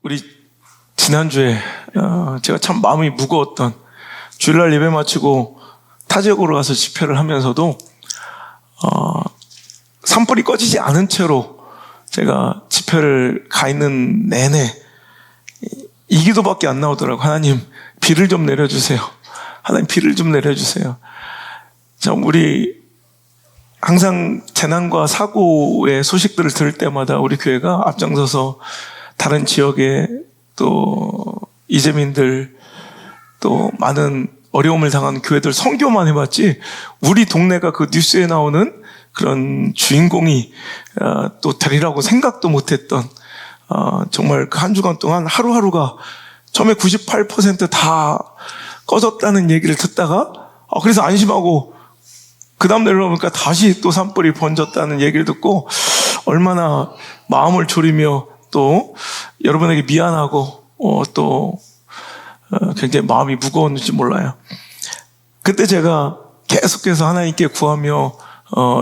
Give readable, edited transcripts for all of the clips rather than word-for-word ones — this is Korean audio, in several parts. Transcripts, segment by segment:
우리 지난주에 제가 참 마음이 무거웠던 주일날 예배 마치고 타 지역으로 가서 집회를 하면서도 산불이 꺼지지 않은 채로 제가 집회를 가 있는 내내 이 기도밖에 안 나오더라고요. 하나님 비를 좀 내려주세요. 하나님 비를 좀 내려주세요. 참 우리 항상 재난과 사고의 소식들을 들을 때마다 우리 교회가 앞장서서 다른 지역에 또 이재민들 또 많은 어려움을 당한 교회들 선교만 해봤지 우리 동네가 그 뉴스에 나오는 그런 주인공이 또 되리라고 생각도 못했던 정말 그 한 주간 동안 하루하루가 처음에 98% 꺼졌다는 얘기를 듣다가 그래서 안심하고 그 다음 내려오니까 다시 또 산불이 번졌다는 얘기를 듣고 얼마나 마음을 졸이며 또 여러분에게 미안하고 또 굉장히 마음이 무거웠는지 몰라요. 그때 제가 계속해서 하나님께 구하며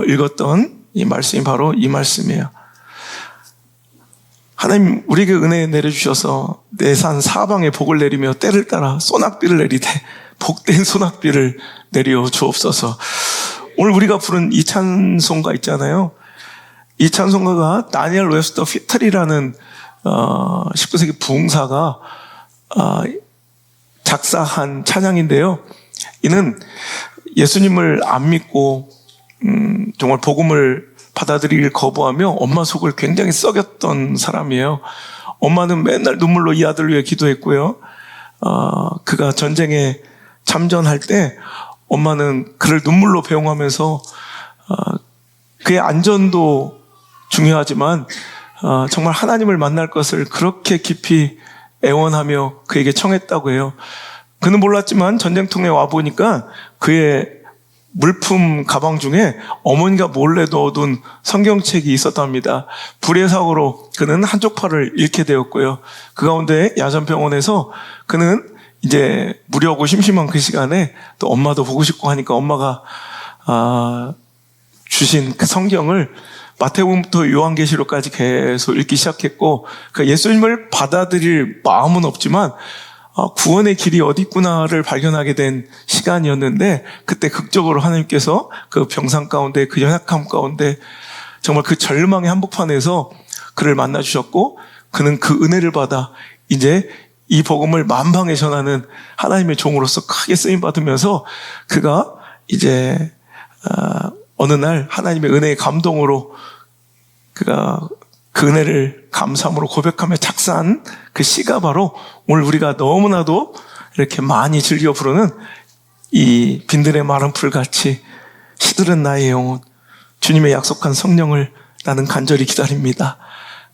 읽었던 이 말씀이 바로 이 말씀이에요. 하나님 우리에게 은혜 내려주셔서 내 산 사방에 복을 내리며 때를 따라 소낙비를 내리되 복된 소낙비를 내려 주옵소서. 오늘 우리가 부른 이 찬송가 있잖아요. 이 찬송가가 다니엘 웨스터 피틀이라는 19세기 부흥사가 작사한 찬양인데요. 이는 예수님을 안 믿고 정말 복음을 받아들이길 거부하며 엄마 속을 굉장히 썩였던 사람이에요. 엄마는 맨날 눈물로 이 아들 위해 기도했고요. 그가 전쟁에 참전할 때 엄마는 그를 눈물로 배웅하면서 그의 안전도 중요하지만 정말 하나님을 만날 것을 그렇게 깊이 애원하며 그에게 청했다고 해요. 그는 몰랐지만 전쟁통에 와보니까 그의 물품 가방 중에 어머니가 몰래 넣어둔 성경책이 있었답니다. 불의 사고로 그는 한쪽 팔을 잃게 되었고요. 그 가운데 야전병원에서 그는 이제 무료하고 심심한 그 시간에 또 엄마도 보고 싶고 하니까 엄마가 주신 그 성경을 마태복음부터 요한계시록까지 계속 읽기 시작했고 그러니까 예수님을 받아들일 마음은 없지만 구원의 길이 어디 있구나를 발견하게 된 시간이었는데 그때 극적으로 하나님께서 그 병상 가운데 그 연약함 가운데 정말 그 절망의 한복판에서 그를 만나주셨고 그는 그 은혜를 받아 이제 이 복음을 만방에 전하는 하나님의 종으로서 크게 쓰임받으면서 그가 이제 어느 날 하나님의 은혜의 감동으로 그가 그 은혜를 감사함으로 고백하며 작사한 그 시가 바로 오늘 우리가 너무나도 이렇게 많이 즐겨 부르는 이 빈들의 마른 풀같이 시들은 나의 영혼 주님의 약속한 성령을 나는 간절히 기다립니다.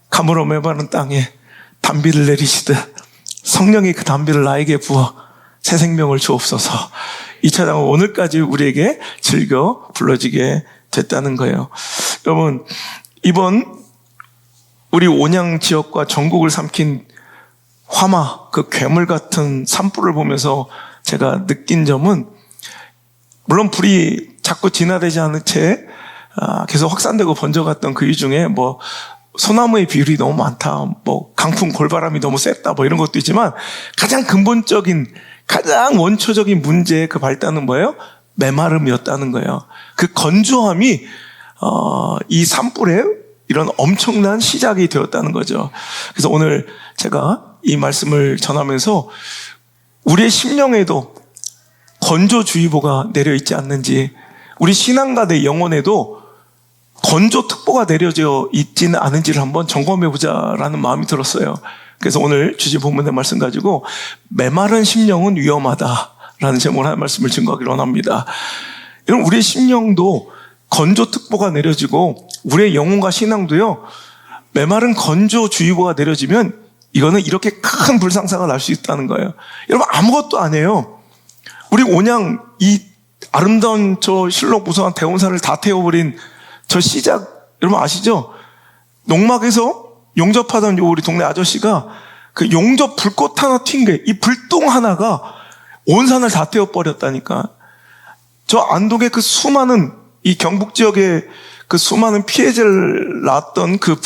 가물어 메마른 땅에 단비를 내리시듯 성령이 그 단비를 나에게 부어 새 생명을 주옵소서. 이 찬양은 오늘까지 우리에게 즐겨 불러지게 됐다는 거예요. 여러분 이번 우리 온양 지역과 전국을 삼킨 화마, 그 괴물 같은 산불을 보면서 제가 느낀 점은 물론 불이 자꾸 진화되지 않은 채 계속 확산되고 번져갔던 그 이중에 뭐 소나무의 비율이 너무 많다, 뭐 강풍 골바람이 너무 셌다, 뭐 이런 것도 있지만 가장 근본적인, 가장 원초적인 문제의 그 발단은 뭐예요? 메마름이었다는 거예요. 그 건조함이 이 산불의 이런 엄청난 시작이 되었다는 거죠. 그래서 오늘 제가 이 말씀을 전하면서 우리의 심령에도 건조주의보가 내려있지 않는지, 우리 신앙과 내 영혼에도 건조특보가 내려져 있지는 않은지를 한번 점검해보자라는 마음이 들었어요. 그래서 오늘 주제 본문의 말씀 가지고 메마른 심령은 위험하다라는 제목으로 한 말씀을 증거하기로 원합니다. 여러분 우리의 심령도 건조특보가 내려지고 우리의 영혼과 신앙도요 메마른 건조주의보가 내려지면 이거는 이렇게 큰 불상사가 날 수 있다는 거예요. 여러분 아무것도 안 해요. 우리 온양 이 아름다운 저 실록 무성한 대원사를 다 태워버린 저 시작 여러분 아시죠? 농막에서 용접하던 우리 동네 아저씨가 그 용접 불꽃 하나 튄 게 이 불똥 하나가 온 산을 다 태워버렸다니까. 저 안동의 그 수많은 이 경북 지역에 그 수많은 피해자를 낳았던 그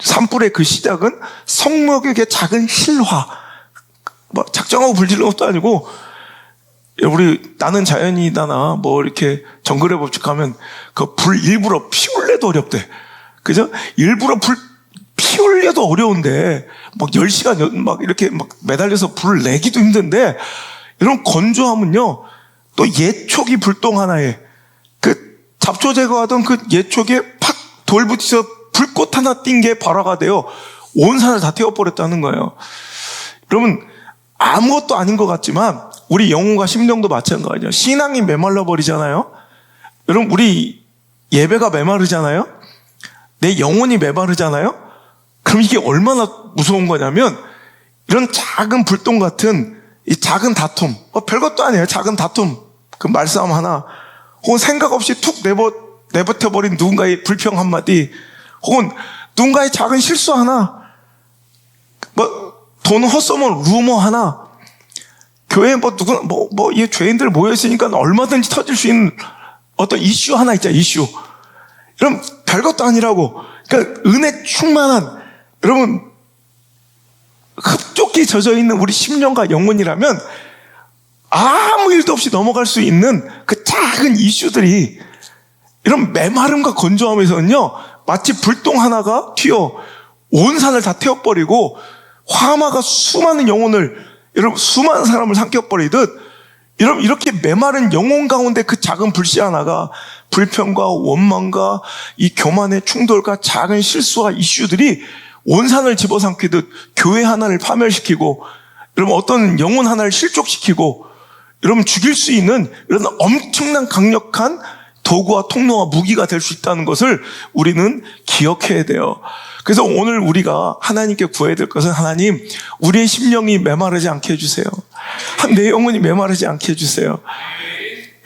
산불의 그 시작은 성목욕의 작은 실화. 뭐 작정하고 불지른 것도 아니고, 우리 나는 자연이다나 뭐 이렇게 정글의 법칙 가면 그 불 일부러 피울래도 어렵대. 그죠? 일부러 불 피울래도 어려운데 막 10시간 막 이렇게 막 매달려서 불을 내기도 힘든데, 이런 건조함은요, 또 예촉이 불똥 하나에 그 잡초 제거하던 그 예촉에 팍 돌 붙여서 불꽃 하나 띈 게 발화가 되어 온 산을 다 태워버렸다는 거예요. 여러분, 아무것도 아닌 것 같지만 우리 영혼과 심령도 마찬가지예요. 신앙이 메말라 버리잖아요. 여러분, 우리 예배가 메마르잖아요. 내 영혼이 메마르잖아요. 그럼 이게 얼마나 무서운 거냐면, 이런 작은 불똥 같은 이 작은 다툼, 별것도 아니에요. 작은 다툼, 그 말싸움 하나, 혹은 생각 없이 툭 내버려버린 누군가의 불평 한마디, 혹은 누군가의 작은 실수 하나, 돈 헛소문 루머 하나, 교회에 이 죄인들 모여있으니까 얼마든지 터질 수 있는 어떤 이슈 하나 있잖아요, 이슈. 여러분, 별것도 아니라고. 그러니까 은혜 충만한, 여러분, 흡족히 젖어 있는 우리 심령과 영혼이라면 아무 일도 없이 넘어갈 수 있는 그 작은 이슈들이, 이런 메마름과 건조함에서는요, 마치 불똥 하나가 튀어 온 산을 다 태워버리고 화마가 수많은 영혼을, 여러분, 수많은 사람을 삼켜버리듯, 여러분, 이렇게 메마른 영혼 가운데 그 작은 불씨 하나가 불평과 원망과 이 교만의 충돌과 작은 실수와 이슈들이 온 산을 집어삼키듯 교회 하나를 파멸시키고, 여러분, 어떤 영혼 하나를 실족시키고, 여러분, 죽일 수 있는 이런 엄청난 강력한 도구와 통로와 무기가 될 수 있다는 것을 우리는 기억해야 돼요. 그래서 오늘 우리가 하나님께 구해야 될 것은, 하나님, 우리의 심령이 메마르지 않게 해주세요. 내 영혼이 메마르지 않게 해주세요.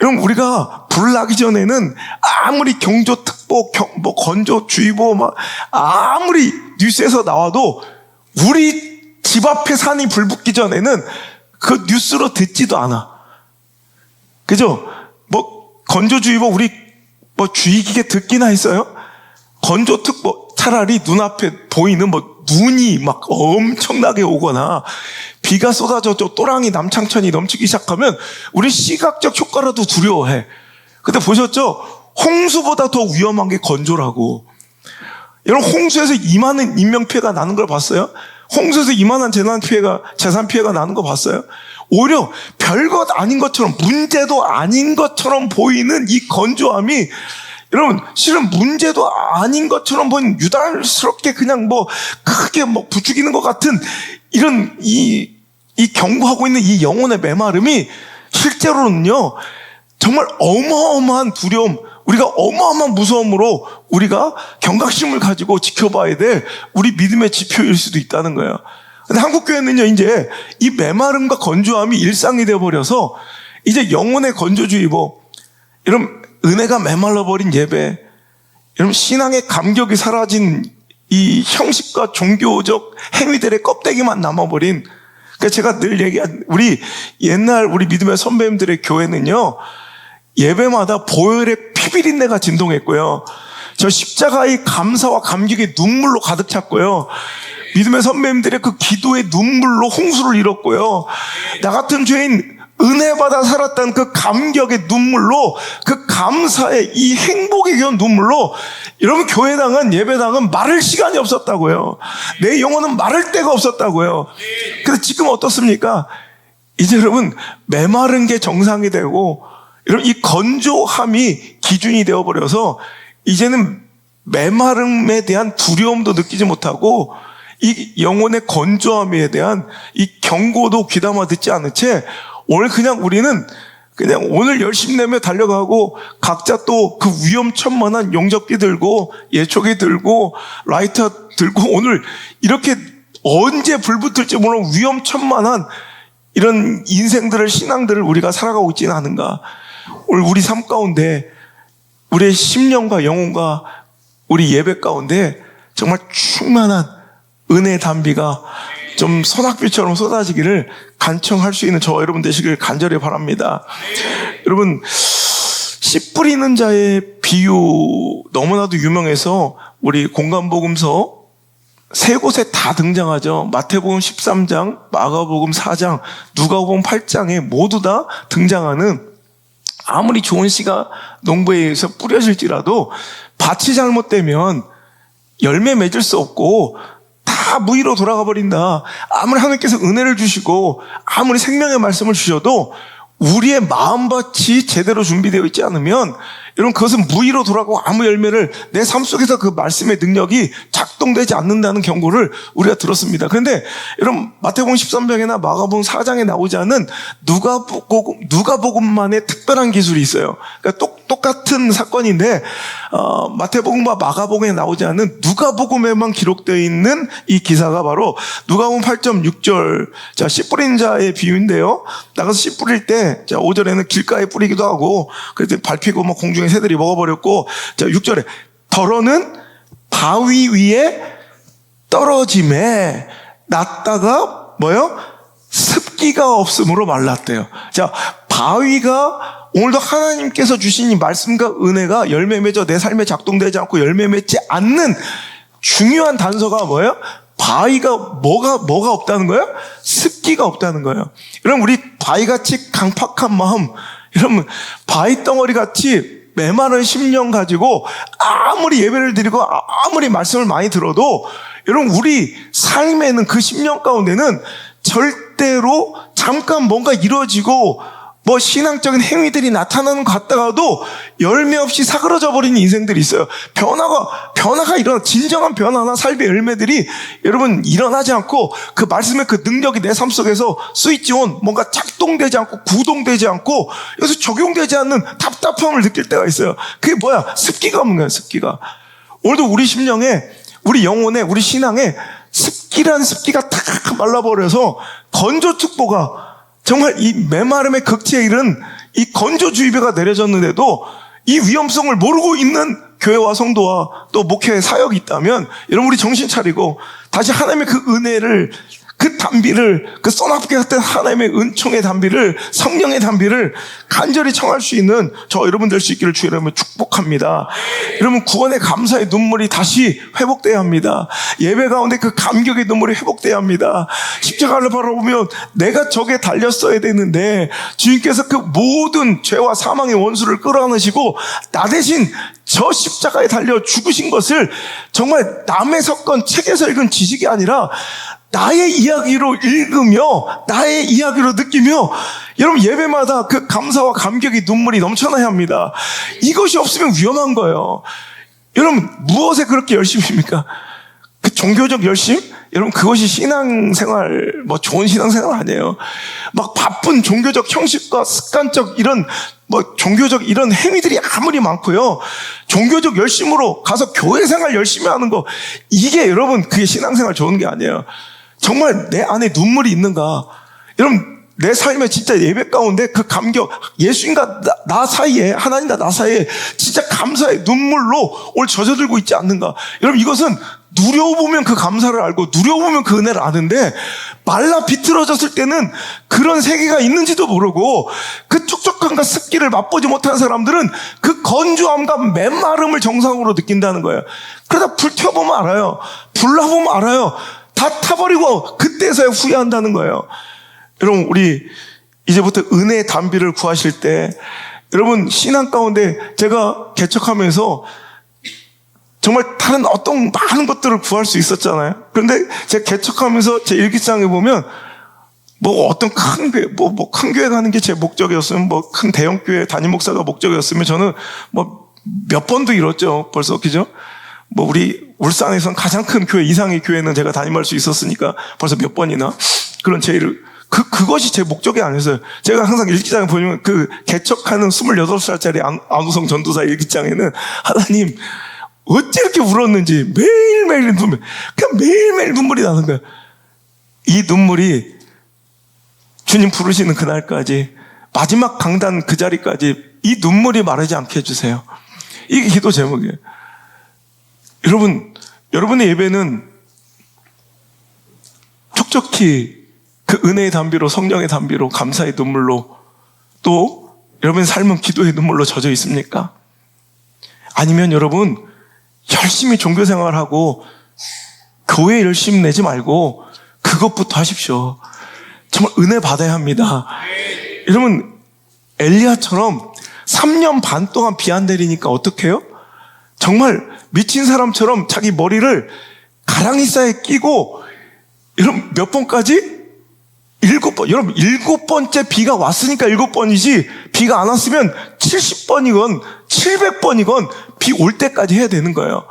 여러분, 우리가 불 나기 전에는 아무리 경조특보, 건조주의보, 아무리 뉴스에서 나와도 우리 집 앞에 산이 불 붙기 전에는 그 뉴스로 듣지도 않아. 그죠? 건조주의보 우리 주의기계 듣기나 했어요? 건조특보 차라리 눈앞에 보이는 눈이 막 엄청나게 오거나 비가 쏟아져 또랑이 남창천이 넘치기 시작하면 우리 시각적 효과라도 두려워해. 근데 보셨죠? 홍수보다 더 위험한 게 건조라고. 여러분, 홍수에서 이만한 인명피해가 나는 걸 봤어요? 홍수에서 이만한 재산 피해가 나는 거 봤어요? 오히려 별것 아닌 것처럼, 문제도 아닌 것처럼 보이는 이 건조함이, 여러분, 실은 문제도 아닌 것처럼 보이는, 유달스럽게 그냥 크게 부추기는 것 같은 이런 이 경고하고 있는 이 영혼의 메마름이 실제로는요, 정말 어마어마한 두려움, 우리가 어마어마한 무서움으로 우리가 경각심을 가지고 지켜봐야 될 우리 믿음의 지표일 수도 있다는 거예요. 근데 한국교회는요, 이제 이 메마름과 건조함이 일상이 되어버려서 이제 영혼의 건조주의보, 이런 은혜가 메말라버린 예배, 여러분, 신앙의 감격이 사라진 이 형식과 종교적 행위들의 껍데기만 남아버린, 그러니까 제가 늘 얘기한 우리 옛날 우리 믿음의 선배님들의 교회는요, 예배마다 보혈의 피비린내가 진동했고요, 저 십자가의 감사와 감격의 눈물로 가득 찼고요, 믿음의 선배님들의 그 기도의 눈물로 홍수를 잃었고요, 나 같은 죄인 은혜 받아 살았던 그 감격의 눈물로, 그 감사의 이 행복의 눈물로, 여러분, 교회당은, 예배당은 마를 시간이 없었다고요. 내 영혼은 마를 데가 없었다고요. 근데 지금 어떻습니까? 이제 여러분, 메마른 게 정상이 되고, 여러분, 이 건조함이 기준이 되어버려서 이제는 메마름에 대한 두려움도 느끼지 못하고, 이 영혼의 건조함에 대한 이 경고도 귀담아 듣지 않은 채 오늘 그냥 우리는 그냥 오늘 열심히 내며 달려가고, 각자 또 그 위험천만한 용접기 들고 예초기 들고 라이터 들고 오늘 이렇게 언제 불 붙을지 모르는 위험천만한 이런 인생들을, 신앙들을 우리가 살아가고 있지는 않은가. 오늘 우리 삶 가운데 우리의 심령과 영혼과 우리 예배 가운데 정말 충만한 은혜의 단비가 좀 소낙비처럼 쏟아지기를 간청할 수 있는 저와 여러분 되시길 간절히 바랍니다. 여러분, 씨 뿌리는 자의 비유 너무나도 유명해서 우리 공감복음서 세 곳에 다 등장하죠. 마태복음 13장, 마가복음 4장, 누가복음 8장에 모두 다 등장하는, 아무리 좋은 씨가 농부에 의해서 뿌려질지라도 밭이 잘못되면 열매 맺을 수 없고 다 무의로 돌아가 버린다. 아무리 하나님께서 은혜를 주시고 아무리 생명의 말씀을 주셔도 우리의 마음밭이 제대로 준비되어 있지 않으면 여러분 그것은 무의로 돌아가고 아무 열매를, 내 삶 속에서 그 말씀의 능력이 작동되지 않는다는 경고를 우리가 들었습니다. 그런데 여러분 마태복음 13장이나 마가복음 4장에 나오지 않은 누가복음만의 특별한 기술이 있어요. 그러니까 똑같은 사건인데 마태복음과 마가복음에 나오지 않은 누가복음에만 기록되어 있는 이 기사가 바로 누가복음 8장 6절, 자, 씨 뿌린 자의 비유인데요. 나가서 씨 뿌릴 때, 자, 5절에는 길가에 뿌리기도 하고, 그때 밟히고 막 공중에 새들이 먹어버렸고, 자, 6절에 더러는 바위 위에 떨어짐에 났다가 뭐요? 습기가 없음으로 말랐대요. 자, 바위가 오늘도 하나님께서 주신 이 말씀과 은혜가 열매 맺어 내 삶에 작동되지 않고 열매 맺지 않는 중요한 단서가 뭐예요? 바위가 뭐가 없다는 거예요? 습기가 없다는 거예요. 여러분, 우리 바위같이 강팍한 마음, 여러분, 바위 덩어리같이 메마른 심령 가지고 아무리 예배를 드리고 아무리 말씀을 많이 들어도 여러분, 우리 삶에는, 그 심령 가운데는 절대로 잠깐 뭔가 이루어지고 뭐 신앙적인 행위들이 나타나는 것 같다가도 열매 없이 사그러져 버리는 인생들이 있어요. 변화가 일어나, 진정한 변화나 삶의 열매들이 여러분 일어나지 않고 그 말씀의 그 능력이 내 삶 속에서 스위치온, 뭔가 작동되지 않고 구동되지 않고 여기서 적용되지 않는 답답함을 느낄 때가 있어요. 그게 뭐야? 습기가 없는 거예요. 습기가. 오늘도 우리 심령에, 우리 영혼에, 우리 신앙에 습기라는 습기가 탁 말라버려서 건조특보가, 정말 이 메마름의 극치에 이른 이 건조주의보가 내려졌는데도 이 위험성을 모르고 있는 교회와 성도와 또 목회의 사역이 있다면 여러분, 우리 정신 차리고 다시 하나님의 그 은혜를, 그 단비를, 그 써납게 같은 하나님의 은총의 단비를, 성령의 단비를 간절히 청할 수 있는 저 여러분 될 수 있기를 주 이름으로 축복합니다. 여러분, 구원의 감사의 눈물이 다시 회복돼야 합니다. 예배 가운데 그 감격의 눈물이 회복돼야 합니다. 십자가를 바라보면 내가 저게 달렸어야 되는데 주님께서 그 모든 죄와 사망의 원수를 끌어안으시고 나 대신 저 십자가에 달려 죽으신 것을 정말 남의 사건 책에서 읽은 지식이 아니라 나의 이야기로 읽으며 나의 이야기로 느끼며 여러분, 예배마다 그 감사와 감격의 눈물이 넘쳐나야 합니다. 이것이 없으면 위험한 거예요. 여러분, 무엇에 그렇게 열심입니까? 그 종교적 열심? 여러분, 그것이 신앙생활, 뭐 좋은 신앙생활 아니에요. 막 바쁜 종교적 형식과 습관적 이런 종교적 이런 행위들이 아무리 많고요. 종교적 열심으로 가서 교회생활 열심히 하는 거, 이게 여러분, 그게 신앙생활 좋은 게 아니에요. 정말 내 안에 눈물이 있는가? 여러분, 내 삶에 진짜 예배 가운데 그 감격, 예수님과 나 사이에, 하나님과 나 사이에 진짜 감사의 눈물로 오늘 젖어들고 있지 않는가? 여러분, 이것은 누려보면 그 감사를 알고 누려보면 그 은혜를 아는데 말라 비틀어졌을 때는 그런 세계가 있는지도 모르고 그 촉촉함과 습기를 맛보지 못한 사람들은 그 건조함과 메마름을 정상으로 느낀다는 거예요. 그러다 불태워보면 알아요. 불나보면 알아요. 다 타버리고 그때서야 후회한다는 거예요. 여러분, 우리 이제부터 은혜의 단비를 구하실 때, 여러분, 신앙 가운데 제가 개척하면서 정말 다른 어떤 많은 것들을 구할 수 있었잖아요. 그런데 제가 개척하면서 제 일기장에 보면 뭐 어떤 큰 교회, 큰 교회 가는 게 제 목적이었으면, 뭐 큰 대형 교회 담임 목사가 목적이었으면 저는 뭐 몇 번도 이뤘죠. 벌써, 그죠? 뭐 우리 울산에선 가장 큰 교회 이상의 교회는 제가 담임할 수 있었으니까 벌써 몇 번이나 그런 제의를, 그것이 제 목적이 아니었어요. 제가 항상 일기장에 보면 그 개척하는 28살짜리 안우성 전도사 일기장에는 하나님 어찌 이렇게 울었는지 매일매일 그냥 매일매일 눈물이 나는 거예요. 이 눈물이 주님 부르시는 그날까지, 마지막 강단 그 자리까지 이 눈물이 마르지 않게 해주세요. 이게 기도 제목이에요. 여러분, 여러분의 예배는 촉촉히 그 은혜의 단비로, 성령의 단비로, 감사의 눈물로, 또 여러분의 삶은 기도의 눈물로 젖어 있습니까? 아니면 여러분 열심히 종교생활하고 교회 열심히 내지 말고 그것부터 하십시오. 정말 은혜 받아야 합니다. 여러분, 엘리야처럼 3년 반 동안 비 안 내리니까 어떡해요? 정말 미친 사람처럼 자기 머리를 가랑이싸에 끼고, 여러분 몇 번까지? 7번. 여러분 7번째 비가 왔으니까 7번이지, 비가 안 왔으면 70번이건 700번이건 비 올 때까지 해야 되는 거예요.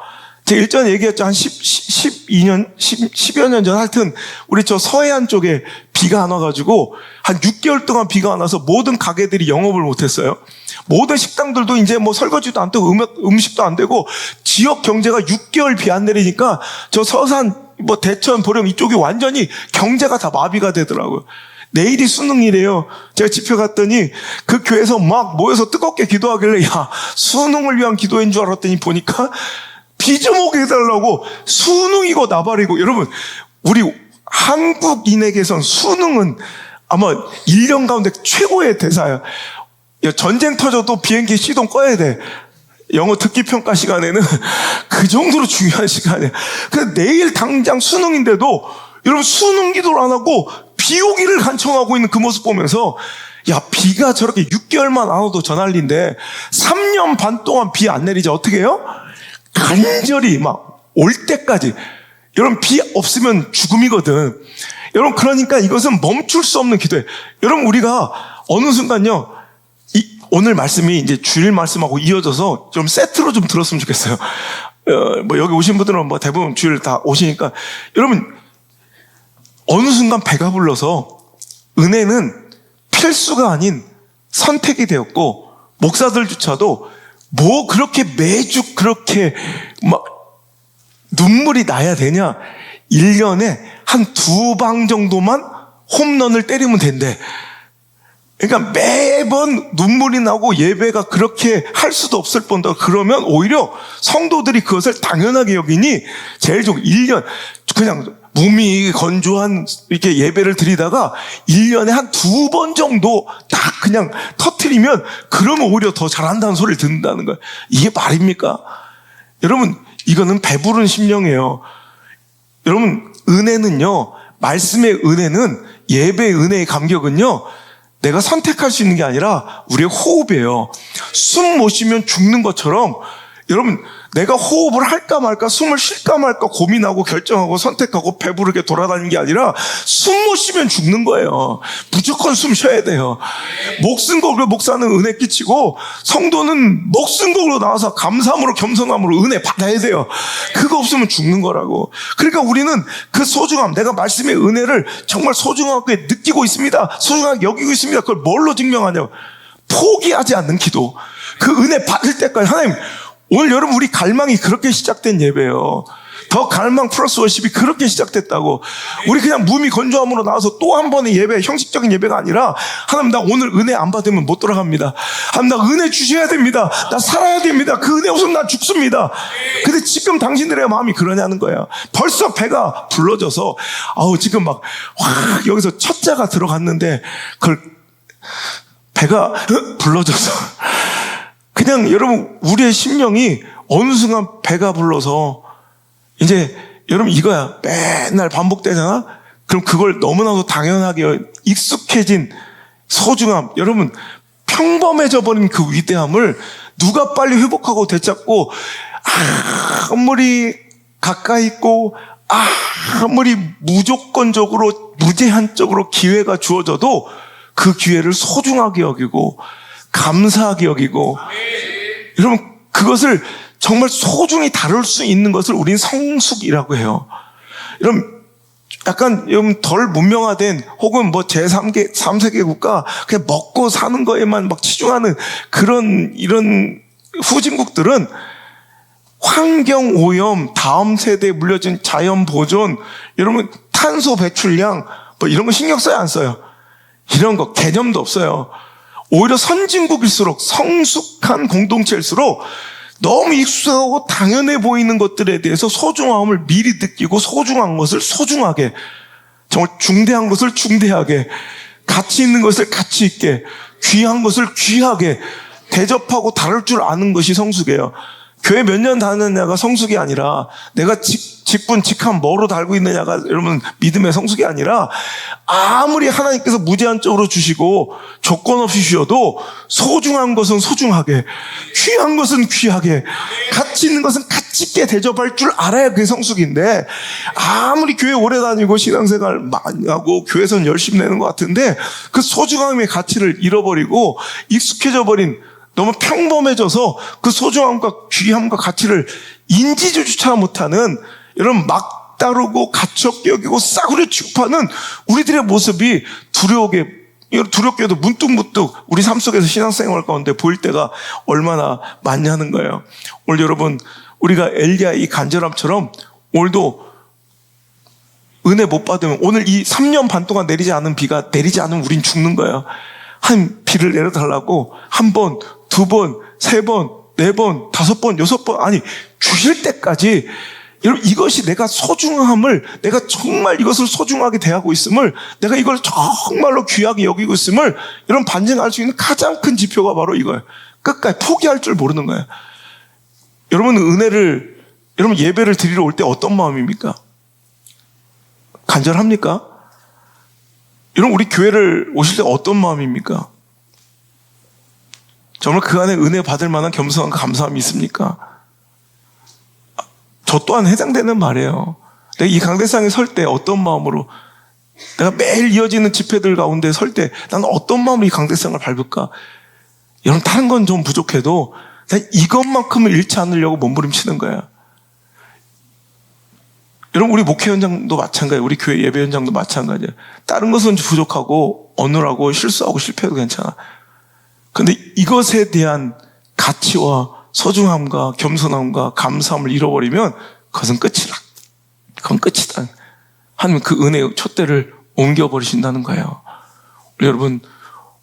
제가 일전에 얘기했죠. 한 10여 년 전, 하여튼 우리 저 서해안 쪽에 비가 안 와가지고 한 6개월 동안 비가 안 와서 모든 가게들이 영업을 못했어요. 모든 식당들도 이제 뭐 설거지도 안 되고 음식도 안 되고, 지역 경제가 6개월 비 안 내리니까 저 서산 뭐 대천 보령 이쪽이 완전히 경제가 다 마비가 되더라고요. 내일이 수능이래요. 제가 집회 갔더니 그 교회에서 막 모여서 뜨겁게 기도하길래, 야, 수능을 위한 기도인 줄 알았더니 보니까 비 좀 오게 해달라고. 수능이고 나발이고. 여러분, 우리 한국인에게선 수능은 아마 1년 가운데 최고의 대사예요. 전쟁 터져도 비행기 시동 꺼야 돼. 영어 듣기 평가 시간에는 그 정도로 중요한 시간이에요. 근데 내일 당장 수능인데도 여러분 수능 기도를 안 하고 비 오기를 간청하고 있는 그 모습 보면서, 야, 비가 저렇게 6개월만 안 와도 저 난리인데 3년 반 동안 비 안 내리지 어떻게 해요? 간절히 막 올 때까지. 여러분, 비 없으면 죽음이거든. 여러분, 그러니까 이것은 멈출 수 없는 기도예요. 여러분, 우리가 어느 순간요, 오늘 말씀이 이제 주일 말씀하고 이어져서 좀 세트로 좀 들었으면 좋겠어요. 뭐 여기 오신 분들은 뭐 대부분 주일 다 오시니까, 여러분, 어느 순간 배가 불러서 은혜는 필수가 아닌 선택이 되었고, 목사들조차도 뭐 그렇게 매주 그렇게 막 눈물이 나야 되냐? 1년에 한 2방 정도만 홈런을 때리면 된대. 그러니까 매번 눈물이 나고 예배가 그렇게 할 수도 없을 뻔다. 그러면 오히려 성도들이 그것을 당연하게 여기니 제일 좋은 1년 그냥 몸이 건조한 이렇게 예배를 드리다가 1년에 한 2번 정도 딱 그냥 터트리면, 그러면 오히려 더 잘한다는 소리를 듣는다는 거예요. 이게 말입니까? 여러분, 이거는 배부른 심령이에요. 여러분, 은혜는요, 말씀의 은혜는, 예배의 은혜의 감격은요, 내가 선택할 수 있는 게 아니라 우리의 호흡이에요. 숨 못 쉬면 죽는 것처럼, 여러분, 내가 호흡을 할까 말까, 숨을 쉴까 말까 고민하고 결정하고 선택하고 배부르게 돌아다니는 게 아니라 숨 못 쉬면 죽는 거예요. 무조건 숨 쉬어야 돼요. 목숨 걸고 목사는 은혜 끼치고, 성도는 목숨 걸고 나와서 감사함으로 겸손함으로 은혜 받아야 돼요. 그거 없으면 죽는 거라고. 그러니까 우리는 그 소중함, 내가 말씀의 은혜를 정말 소중하게 느끼고 있습니다, 소중하게 여기고 있습니다. 그걸 뭘로 증명하냐고? 포기하지 않는 기도. 그 은혜 받을 때까지. 하나님, 오늘 여러분, 우리 갈망이 그렇게 시작된 예배예요. 더 갈망 플러스 월십이 그렇게 시작됐다고. 우리 그냥 몸이 건조함으로 나와서 또 한 번의 예배, 형식적인 예배가 아니라, 하나님, 나 오늘 은혜 안 받으면 못 돌아갑니다. 하나님, 나 은혜 주셔야 됩니다. 나 살아야 됩니다. 그 은혜 없으면 나 죽습니다. 근데 지금 당신들의 마음이 그러냐는 거예요. 벌써 배가 불러져서, 지금 막 확 여기서 첫 자가 들어갔는데 그걸 배가 불러져서 그냥, 여러분, 우리의 심령이 어느 순간 배가 불러서, 이제 여러분 이거야, 맨날 반복되잖아. 그럼 그걸 너무나도 당연하게 익숙해진 소중함, 여러분, 평범해져 버린 그 위대함을 누가 빨리 회복하고 되찾고, 아무리 가까이 있고 아무리 무조건적으로 무제한적으로 기회가 주어져도 그 기회를 소중하게 여기고 감사하게 여기고, 여러분, 그것을 정말 소중히 다룰 수 있는 것을 우린 성숙이라고 해요. 여러분, 약간 여러분 덜 문명화된, 혹은 뭐 제3계, 3세계 국가 그냥 먹고 사는 거에만 막 치중하는 이런 후진국들은 환경 오염, 다음 세대에 물려진 자연 보존, 여러분 탄소 배출량 뭐 이런 거 신경 써요, 안 써요? 이런 거 개념도 없어요. 오히려 선진국일수록, 성숙한 공동체일수록 너무 익숙하고 당연해 보이는 것들에 대해서 소중함을 미리 느끼고, 소중한 것을 소중하게, 정말 중대한 것을 중대하게, 가치 있는 것을 가치 있게, 귀한 것을 귀하게 대접하고 다룰 줄 아는 것이 성숙이에요. 교회 몇 년 다녔냐가 성숙이 아니라 내가 직분, 직함 뭐로 달고 있느냐가 여러분 믿음의 성숙이 아니라 아무리 하나님께서 무제한적으로 주시고 조건 없이 주셔도 소중한 것은 소중하게, 귀한 것은 귀하게, 가치 있는 것은 가치 있게 대접할 줄 알아야 그게 성숙인데, 아무리 교회 오래 다니고 신앙생활 많이 하고 교회에서는 열심히 내는 것 같은데 그 소중함의 가치를 잃어버리고 익숙해져 버린, 너무 평범해져서 그 소중함과 귀함과 가치를 인지조차 못하는, 여러분 막 다루고 가볍게 여기고 싸구려 취급하는 우리들의 모습이 두렵게도 문득문득 우리 삶 속에서 신앙생활 가운데 보일 때가 얼마나 많냐는 거예요. 오늘 여러분, 우리가 엘리야의 이 간절함처럼 오늘도 은혜 못 받으면, 오늘 이 3년 반 동안 내리지 않은 비가 내리지 않으면 우린 죽는 거예요. 한 비를 내려달라고 한 번, 두 번, 세 번, 네 번, 다섯 번, 여섯 번, 아니 주실 때까지, 여러분 이것이 내가 소중함을, 내가 정말 이것을 소중하게 대하고 있음을, 내가 이걸 정말로 귀하게 여기고 있음을 여러분 반증할 수 있는 가장 큰 지표가 바로 이거예요. 끝까지 포기할 줄 모르는 거예요. 여러분 은혜를, 여러분 예배를 드리러 올 때 어떤 마음입니까? 간절합니까? 여러분 우리 교회를 오실 때 어떤 마음입니까? 정말 그 안에 은혜 받을 만한 겸손함과 감사함이 있습니까? 저 또한 해당되는 말이에요. 내가 이 강대상에 설 때 어떤 마음으로, 내가 매일 이어지는 집회들 가운데 설 때 나는 어떤 마음으로 이 강대상을 밟을까? 여러분 다른 건 좀 부족해도 내가 이것만큼은 잃지 않으려고 몸부림치는 거야. 여러분 우리 목회 현장도 마찬가지예요. 우리 교회 예배 현장도 마찬가지예요. 다른 것은 부족하고 어눌하고 실수하고 실패해도 괜찮아. 그런데 이것에 대한 가치와 소중함과 겸손함과 감사함을 잃어버리면 그것은 끝이다. 그건 끝이다. 하나님 그 은혜의 촛대를 옮겨버리신다는 거예요. 여러분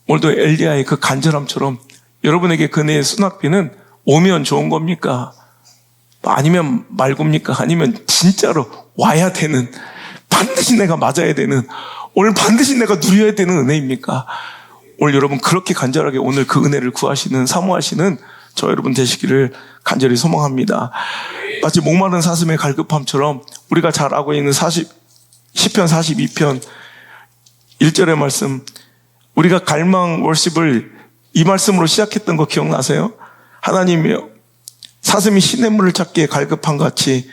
오늘도 엘리야의 그 간절함처럼 여러분에게 그 은혜의 수납비는 오면 좋은 겁니까? 아니면 말고입니까? 아니면 진짜로 와야 되는, 반드시 내가 맞아야 되는, 오늘 반드시 내가 누려야 되는 은혜입니까? 오늘 여러분 그렇게 간절하게 오늘 그 은혜를 구하시는, 사모하시는 저 여러분 되시기를 간절히 소망합니다. 마치 목마른 사슴의 갈급함처럼 우리가 잘 알고 있는 시편 42편 1절의 말씀, 우리가 갈망 월십을 이 말씀으로 시작했던 거 기억나세요? 하나님이여, 사슴이 시냇물을 찾기에 갈급한 같이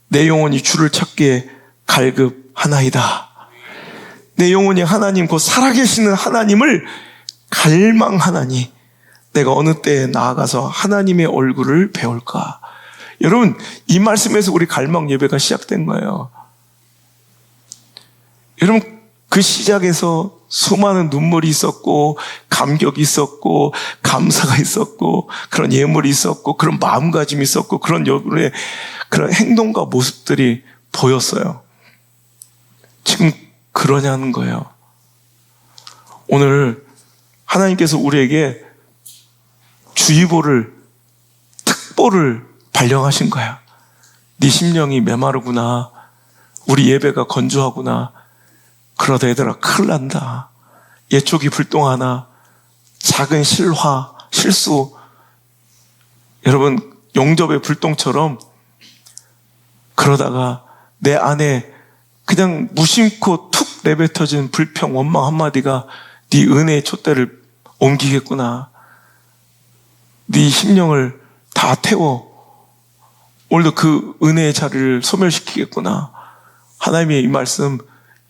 내 영혼이 주를 찾기에 갈급하나이다. 내 영혼이 하나님, 곧 살아계시는 하나님을 갈망하나니 내가 어느 때에 나아가서 하나님의 얼굴을 배울까? 여러분 이 말씀에서 우리 갈망 예배가 시작된 거예요. 여러분 그 시작에서 수많은 눈물이 있었고 감격이 있었고 감사가 있었고 그런 예물이 있었고 그런 마음가짐이 있었고 그런 여러분의 그런 행동과 모습들이 보였어요. 지금 그러냐는 거예요. 오늘 하나님께서 우리에게 주의보를, 특보를 발령하신 거야. 네 심령이 메마르구나. 우리 예배가 건조하구나. 그러다 얘들아 큰일 난다. 예촉이 불똥하나, 작은 실화, 실수, 여러분 용접의 불똥처럼 그러다가 내 안에 그냥 무심코 툭 내뱉어진 불평, 원망 한마디가 네 은혜의 촛대를 옮기겠구나. 네 심령을 다 태워 오늘도 그 은혜의 자리를 소멸시키겠구나. 하나님의 이 말씀,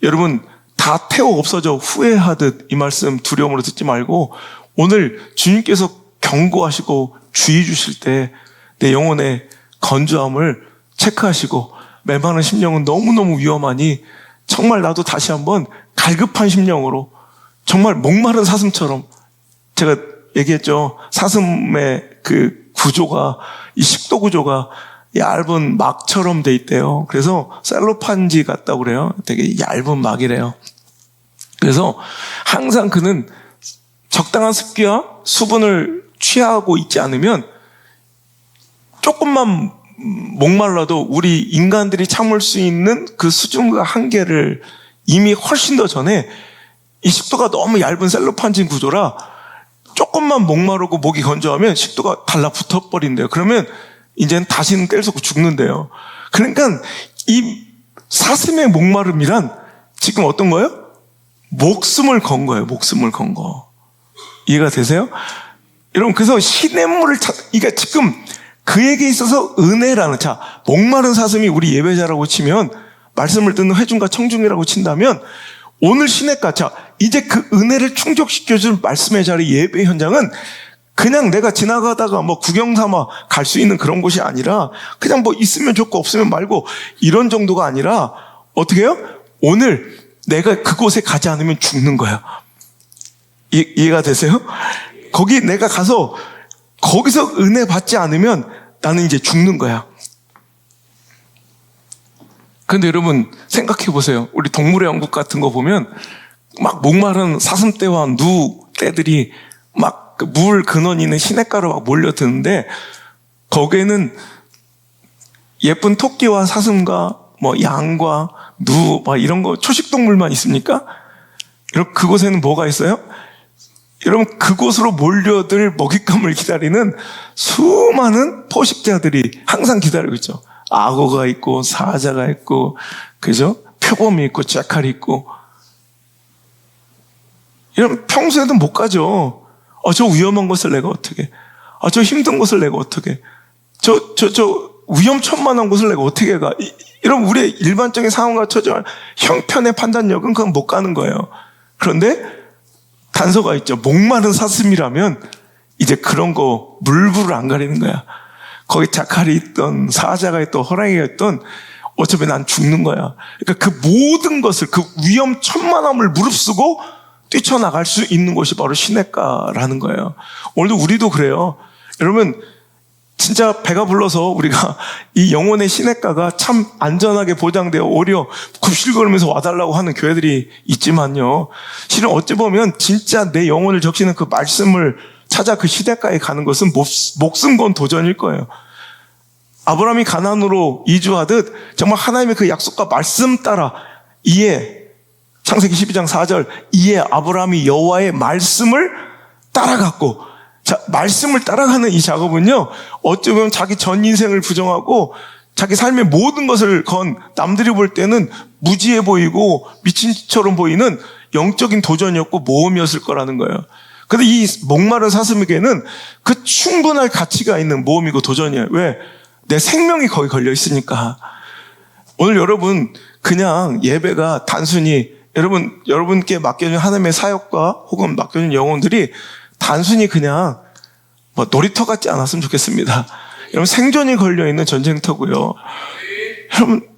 여러분 다 태워 없어져 후회하듯 이 말씀 두려움으로 듣지 말고 오늘 주님께서 경고하시고 주의 주실 때 내 영혼의 건조함을 체크하시고, 메마른 심령은 너무너무 위험하니 정말 나도 다시 한번 갈급한 심령으로, 정말 목마른 사슴처럼, 제가 얘기했죠. 사슴의 그 구조가, 이 식도 구조가 얇은 막처럼 돼 있대요. 그래서 셀로판지 같다고 그래요. 되게 얇은 막이래요. 그래서 항상 그는 적당한 습기와 수분을 취하고 있지 않으면 조금만 목말라도 우리 인간들이 참을 수 있는 그 수준과 한계를 이미 훨씬 더 전에, 이 식도가 너무 얇은 셀로판진 구조라 조금만 목마르고 목이 건조하면 식도가 달라붙어 버린대요. 그러면 이제는 다시는 뗄 수 없고 죽는데요. 그러니까 이 사슴의 목마름이란 지금 어떤 거예요? 목숨을 건 거예요. 목숨을 건 거. 이해가 되세요? 여러분, 그래서 시냇물을 그러니까 지금 그에게 있어서 은혜라는, 자, 목마른 사슴이 우리 예배자라고 치면, 말씀을 듣는 회중과 청중이라고 친다면, 오늘 시냇가, 자, 이제 그 은혜를 충족시켜줄 말씀의 자리 예배 현장은 그냥 내가 지나가다가 뭐 구경 삼아 갈 수 있는 그런 곳이 아니라, 그냥 뭐 있으면 좋고 없으면 말고 이런 정도가 아니라, 어떻게 해요? 오늘 내가 그곳에 가지 않으면 죽는 거야. 이해가 되세요? 거기 내가 가서 거기서 은혜 받지 않으면 나는 이제 죽는 거야. 근데 여러분 생각해 보세요. 우리 동물의 왕국 같은 거 보면 막 목마른 사슴떼와 누떼들이 막 물 근원 있는 시냇가로 막 몰려드는데, 거기에는 예쁜 토끼와 사슴과 뭐 양과 누 막 이런 거 초식동물만 있습니까? 여러분, 그곳에는 뭐가 있어요? 여러분, 그곳으로 몰려들 먹잇감을 기다리는 수많은 포식자들이 항상 기다리고 있죠. 악어가 있고 사자가 있고, 그죠? 표범이 있고 잭칼이 있고. 이러면 평소에도 못 가죠. 저 위험한 곳을 내가 어떻게, 저 힘든 곳을 내가 어떻게, 저 위험천만한 곳을 내가 어떻게 가. 이런 우리의 일반적인 상황과 처지와 형편의 판단력은 그건 못 가는 거예요. 그런데 단서가 있죠. 목마른 사슴이라면 이제 그런 거 물불을 안 가리는 거야. 거기 자칼이 있던 사자가 있던 호랑이가 있던 어차피 난 죽는 거야. 그러니까 그 모든 것을, 그 위험천만함을 무릅쓰고 뛰쳐나갈 수 있는 곳이 바로 시냇가라는 거예요. 오늘도 우리도 그래요. 여러분, 진짜 배가 불러서 우리가 이 영혼의 시냇가가 참 안전하게 보장되어 오히려 굽실거리면서 와달라고 하는 교회들이 있지만요, 실은 어찌 보면 진짜 내 영혼을 적시는 그 말씀을 찾아 그 시냇가에 가는 것은 목숨 건 도전일 거예요. 아브라함이 가나안으로 이주하듯 정말 하나님의 그 약속과 말씀 따라, 창세기 12장 4절, 이에 아브라함이 여호와의 말씀을 따라갔고, 자, 말씀을 따라가는 이 작업은요, 어찌 보면 자기 전 인생을 부정하고 자기 삶의 모든 것을 건 남들이 볼 때는 무지해 보이고 미친 짓처럼 보이는 영적인 도전이었고 모험이었을 거라는 거예요. 근데 이 목마른 사슴에게는 그 충분할 가치가 있는 모험이고 도전이에요. 왜? 내 생명이 거기 걸려 있으니까. 오늘 여러분, 그냥 예배가 단순히 여러분께 맡겨준 하나님의 사역과 혹은 맡겨준 영혼들이 단순히 그냥 뭐 놀이터 같지 않았으면 좋겠습니다. 여러분, 생존이 걸려있는 전쟁터고요. 여러분,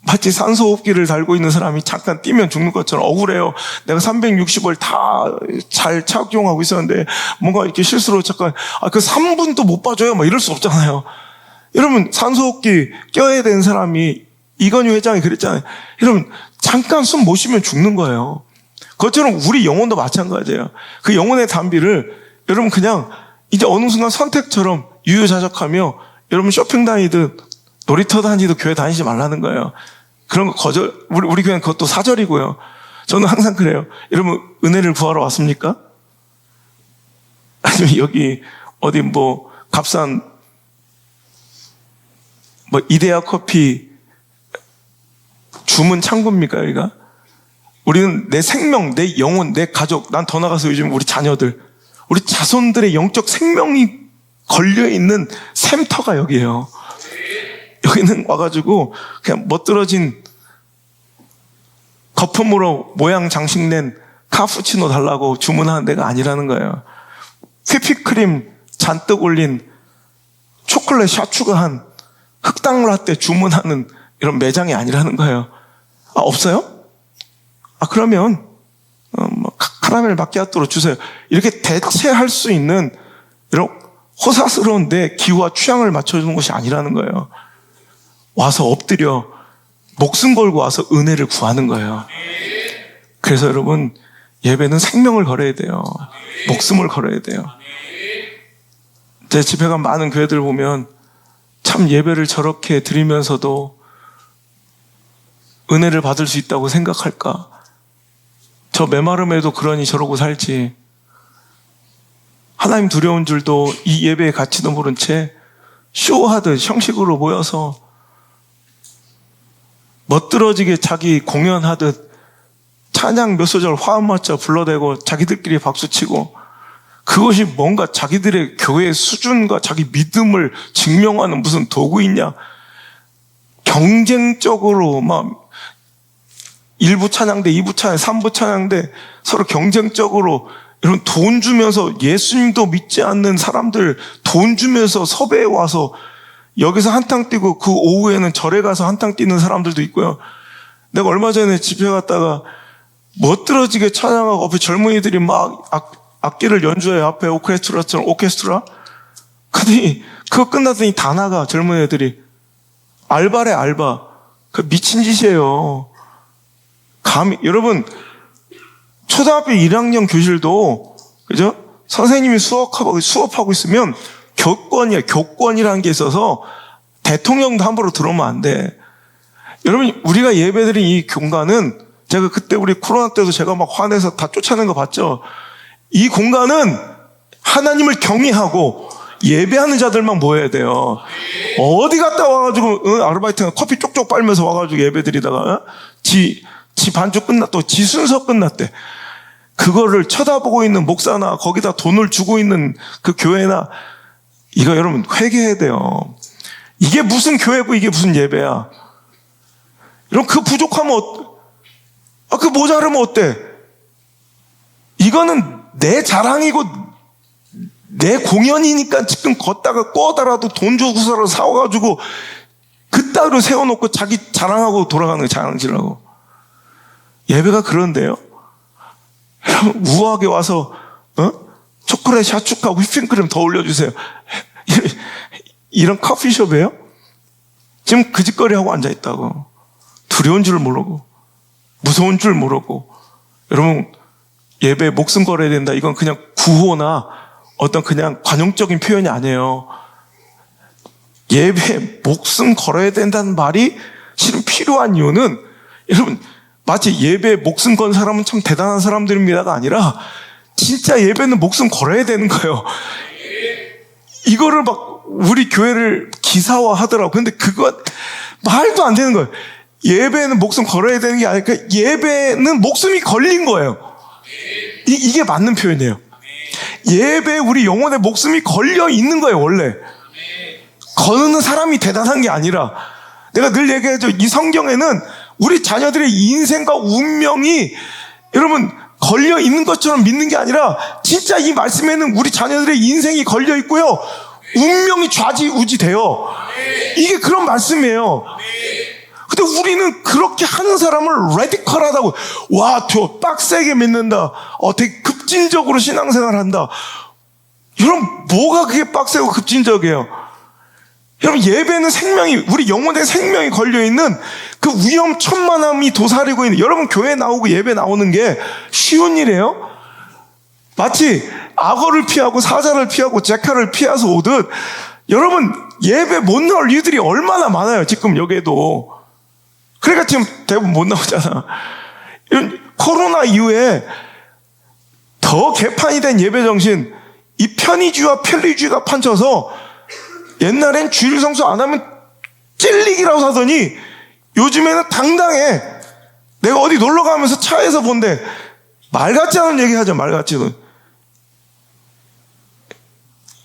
마치 산소호흡기를 달고 있는 사람이 잠깐 뛰면 죽는 것처럼 억울해요. 내가 360을 다 잘 착용하고 있었는데 뭔가 이렇게 실수로 잠깐 그 3분도 못 봐줘요, 막 이럴 수 없잖아요. 여러분, 산소호흡기 껴야 되는 사람이, 이건희 회장이 그랬잖아요. 여러분, 잠깐 숨 못 쉬면 죽는 거예요. 그것처럼 우리 영혼도 마찬가지예요. 그 영혼의 단비를 여러분 그냥 이제 어느 순간 선택처럼 유유자적하며, 여러분 쇼핑 다니듯 놀이터 다니듯 교회 다니지 말라는 거예요. 그런 거 우리 교회는 그것도 사절이고요. 저는 항상 그래요. 여러분, 은혜를 구하러 왔습니까? 아니면 여기 어디 뭐 값싼 뭐 이데아 커피 주문 창구입니까, 여기가? 우리는 내 생명, 내 영혼, 내 가족, 난 더 나가서 요즘 우리 자녀들, 우리 자손들의 영적 생명이 걸려있는 샘터가 여기예요. 여기는 와가지고 그냥 멋들어진 거품으로 모양 장식 낸 카푸치노 달라고 주문하는 데가 아니라는 거예요. 휘핑크림 잔뜩 올린 초콜릿 샷 추가한 흑당 라떼 주문하는 이런 매장이 아니라는 거예요. 없어요? 그러면 뭐 카라멜 마키아토로 주세요. 이렇게 대체할 수 있는 이런 호사스러운 내 기호와 취향을 맞춰주는 것이 아니라는 거예요. 와서 엎드려 목숨 걸고 와서 은혜를 구하는 거예요. 그래서 여러분, 예배는 생명을 걸어야 돼요. 목숨을 걸어야 돼요. 제 집에 간 많은 교회들 보면 참 예배를 저렇게 드리면서도 은혜를 받을 수 있다고 생각할까? 저 메마름에도 그러니 저러고 살지. 하나님 두려운 줄도 이 예배의 가치도 모른 채 쇼하듯 형식으로 모여서 멋들어지게 자기 공연하듯 찬양 몇 소절 화음 맞춰 불러대고 자기들끼리 박수치고, 그것이 뭔가 자기들의 교회의 수준과 자기 믿음을 증명하는 무슨 도구이냐. 경쟁적으로 막 1부 찬양대, 2부 찬양, 3부 찬양대 서로 경쟁적으로 이런 돈 주면서, 예수님도 믿지 않는 사람들 돈 주면서 섭외해 와서 여기서 한탕 뛰고 그 오후에는 절에 가서 한탕 뛰는 사람들도 있고요. 내가 얼마 전에 집회 갔다가 멋들어지게 찬양하고 앞에 젊은이들이 막 악기를 연주해요. 앞에 오케스트라처럼 오케스트라. 근데 그거 끝났더니 다 나가, 젊은 애들이. 알바래, 알바. 그 미친 짓이에요. 감히, 여러분, 초등학교 1학년 교실도, 그죠? 선생님이 수업하고 있으면 교권이라는 게 있어서 대통령도 함부로 들어오면 안 돼. 여러분, 우리가 예배드린 이 공간은, 제가 그때 우리 코로나 때도 제가 막 화내서 다 쫓아낸 거 봤죠? 이 공간은 하나님을 경외하고 예배하는 자들만 모여야 돼요. 어디 갔다 와가지고, 아르바이트가 커피 쪽쪽 빨면서 와가지고 예배 드리다가, 지 반주 지 순서 끝났대. 그거를 쳐다보고 있는 목사나 거기다 돈을 주고 있는 그 교회나, 이거 여러분 회개해야 돼요. 이게 무슨 교회고 이게 무슨 예배야. 여러분, 그 부족하면 그 모자르면 어때? 이거는 내 자랑이고 내 공연이니까 지금 걷다가 꺼다라도 돈 주고서라도 사와가지고 그따위로 세워놓고 자기 자랑하고 돌아가는 거예요. 자랑질하고. 예배가 그런데요. 우아하게 와서 초콜릿 샤축하고 휘핑크림 더 올려주세요. 이런 커피숍이에요? 지금 그 짓거리 하고 앉아있다고. 두려운 줄 모르고 무서운 줄 모르고. 여러분, 예배에 목숨 걸어야 된다. 이건 그냥 구호나 어떤 그냥 관용적인 표현이 아니에요. 예배에 목숨 걸어야 된다는 말이 실은 필요한 이유는, 여러분, 마치 예배에 목숨 건 사람은 참 대단한 사람들입니다가 아니라 진짜 예배는 목숨 걸어야 되는 거예요. 이거를 막 우리 교회를 기사화 하더라고. 근데 그거 말도 안 되는 거예요. 예배는 목숨 걸어야 되는 게 아니라 예배는 목숨이 걸린 거예요. 이게 맞는 표현이에요. 예배에 우리 영혼의 목숨이 걸려 있는 거예요, 원래. 거는 사람이 대단한 게 아니라, 내가 늘 얘기하죠. 이 성경에는 우리 자녀들의 인생과 운명이 여러분 걸려 있는 것처럼 믿는 게 아니라, 진짜 이 말씀에는 우리 자녀들의 인생이 걸려 있고요, 운명이 좌지우지돼요. 이게 그런 말씀이에요. 근데 우리는 그렇게 하는 사람을 레디컬하다고, 와, 저 빡세게 믿는다, 되게 급진적으로 신앙생활 한다. 여러분, 뭐가 그게 빡세고 급진적이에요? 여러분, 예배는 생명이, 우리 영혼의 생명이 걸려있는 그 위험천만함이 도사리고 있는, 여러분, 교회 나오고 예배 나오는 게 쉬운 일이에요? 마치 악어를 피하고 사자를 피하고 제칼을 피해서 오듯, 여러분, 예배 못 나올 이유들이 얼마나 많아요, 지금 여기에도. 그러니까 지금 대부분 못 나오잖아. 이런 코로나 이후에 더 개판이 된 예배 정신, 이 편의주의와 편리주의가 판쳐서 옛날엔 주일 성수 안 하면 찔리기라고 하더니 요즘에는 당당해. 내가 어디 놀러 가면서 차에서 본데 말 같지 않은 얘기 하죠, 말 같지는.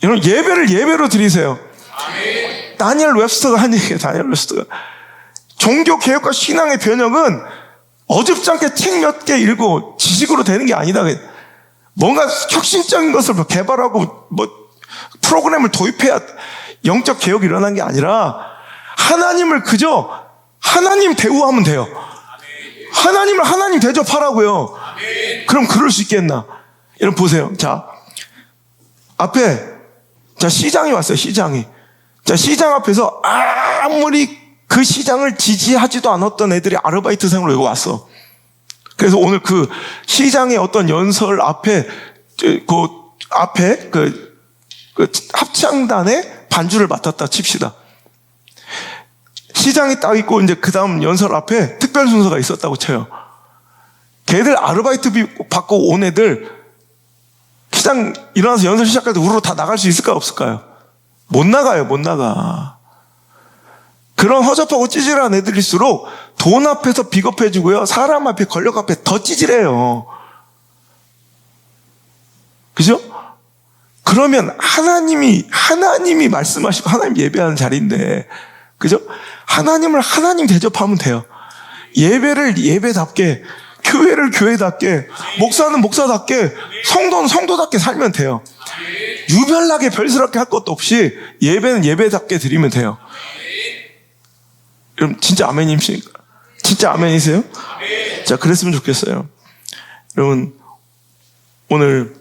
여러분, 예배를 예배로 드리세요. 아멘. 다니엘 웹스터가 한 얘기예요, 다니엘 웹스터가. 종교 개혁과 신앙의 변혁은 어줍지 않게 책 몇 개 읽고 지식으로 되는 게 아니다. 뭔가 혁신적인 것을 개발하고 프로그램을 도입해야 영적 개혁이 일어난 게 아니라, 하나님을 그저 하나님 대우하면 돼요. 하나님을 하나님 대접하라고요. 그럼 그럴 수 있겠나? 여러분 보세요. 자, 앞에 시장이 왔어요. 시장이. 시장 앞에서 아무리 그 시장을 지지하지도 않았던 애들이 아르바이트생으로 여기 왔어. 그래서 오늘 그 시장의 어떤 연설 앞에 그 합창단의 반주를 맡았다 칩시다. 시장이 딱 있고 이제 그 다음 연설 앞에 특별 순서가 있었다고 쳐요. 걔들 아르바이트비 받고 온 애들 시장 일어나서 연설 시작할 때 우르르 다 나갈 수 있을까요, 없을까요? 못 나가요, 못 나가. 그런 허접하고 찌질한 애들일수록 돈 앞에서 비겁해지고요. 사람 앞에 권력 앞에 더 찌질해요. 그죠? 그러면 하나님이 말씀하시고 하나님 예배하는 자리인데, 그죠? 하나님 대접하면 돼요. 예배를 예배답게, 교회를 교회답게, 목사는 목사답게, 성도는 성도답게 살면 돼요. 유별나게 별스럽게 할 것도 없이 예배는 예배답게 드리면 돼요. 여러분 진짜 아멘이십니까? 진짜 아멘이세요? 자, 그랬으면 좋겠어요. 여러분, 오늘